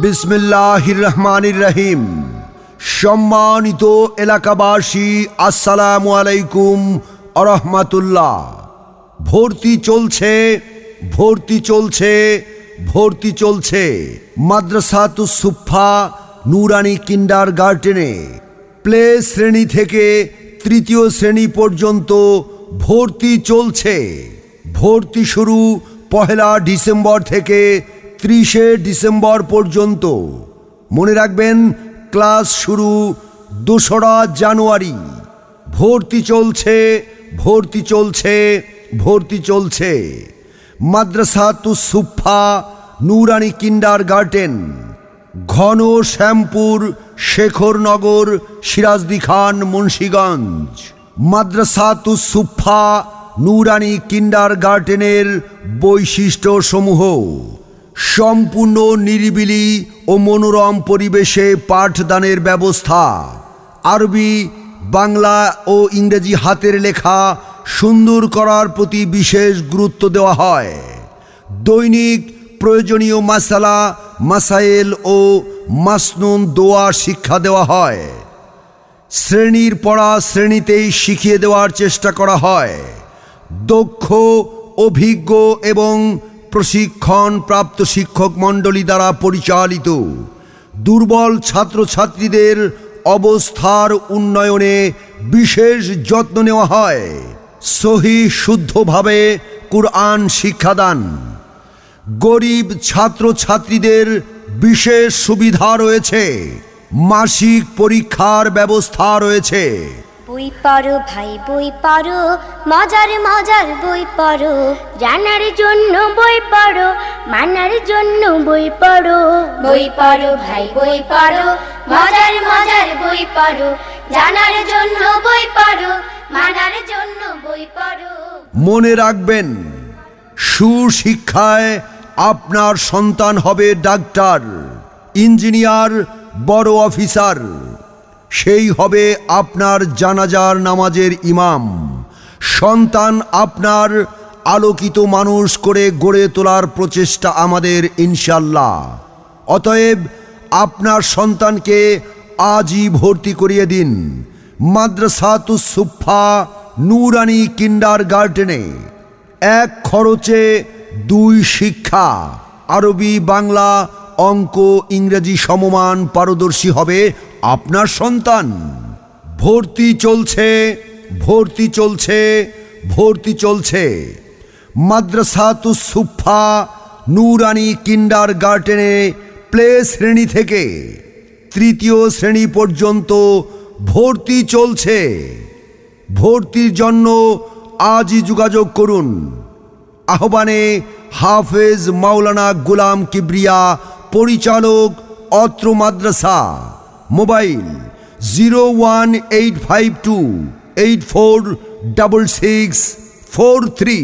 বিসমিল্লাহির রহমানির রহিম। সম্মানিত এলাকাবাসী, আসসালামু আলাইকুম ওয়া রাহমাতুল্লাহ। ভর্তি চলছে, ভর্তি চলছে, ভর্তি চলছে মাদ্রাসাতুস সুফা নুরানি কিন্ডারগার্টেনে। প্লে শ্রেণী থেকে তৃতীয় শ্রেণী পর্যন্ত ভর্তি চলছে। ভর্তি শুরু 1 ডিসেম্বর থেকে 30 ডিসেম্বর পর্যন্ত। মনে রাখবেন, ক্লাস শুরু 2রা জানুয়ারি। ভর্তি চলছে, ভর্তি চলছে, ভর্তি চলছে মাদ্রাসাতুস সুফা নুরানি কিন্ডারগার্টেন, ঘন শ্যামপুর, শেখরনগর, সিরাজদি খান, মুন্সিগঞ্জ। মাদ্রাসাতুস সুফা নুরানি কিন্ডারগার্টেনের বৈশিষ্ট্যসমূহ: সম্পূর্ণ নিরিবিলি ও মনোরম পরিবেশে পাঠদানের ব্যবস্থা। আরবি, বাংলা ও ইংরেজি হাতের লেখা সুন্দর করার প্রতি বিশেষ গুরুত্ব দেওয়া হয়। দৈনিক প্রয়োজনীয় মাসালা, মাসাইল ও মাসনুন দোয়া শিক্ষা দেওয়া হয়। শ্রেণীর পড়া শ্রেণীতেই শিখিয়ে দেওয়ার চেষ্টা করা হয়। দক্ষ, অভিজ্ঞ এবং প্রশিক্ষণ প্রাপ্ত শিক্ষক মণ্ডলী দ্বারা পরিচালিত। দুর্বল ছাত্রছাত্রীদের অবস্থার উন্নয়নে বিশেষ যত্ন নেওয়া হয়। সহিহ শুদ্ধভাবে কুরআন শিক্ষাদান। গরিব ছাত্রছাত্রীদের বিশেষ সুবিধা রয়েছে। মাসিক পরীক্ষার ব্যবস্থা রয়েছে। বই পড়ো ভাই, বই পড়ো, মজার মজার বই পড়ো, জানার জন্য বই পড়ো, মানার জন্য বই পড়ো। বই পড়ো ভাই, বই পড়ো, মজার মজার বই পড়ো, জানার জন্য বই পড়ো, মানার জন্য বই পড়ো। মনে রাখবেন, সুশিক্ষায় আপনার সন্তান হবে ডাক্তার, ইঞ্জিনিয়ার, বড় অফিসার। সেই হবে আপনার জানাজার নামাজের ইমাম। সন্তান আপনার আলোকিত মানুষ করে গড়ে তোলার প্রচেষ্টা আমাদের, ইনশাল্লাহ। অতএব আপনার সন্তানকে আজই ভর্তি করিয়ে দিন মাদ্রাসাতুস সুফা নুরানি কিন্ডারগার্টেনে। 1 খরচে 2 শিক্ষা। আরবি, বাংলা, অঙ্ক, ইংরেজি সমমান পারদর্শী হবে আপনার সন্তান। ভর্তি চলছে, ভর্তি চলছে, ভর্তি চলছে মাদ্রাসাতুস সুফা নুরানি কিন্ডারগার্টেনে। প্লে শ্রেণী থেকে তৃতীয় শ্রেণী পর্যন্ত ভর্তি চলছে। ভর্তির জন্য আজই যোগাযোগ করুন। আহ্বানে হাফেজ মাওলানা গোলাম কিবরিয়া, পরিচালক, অত্র মাদ্রাসা। মোবাইল 01852846643।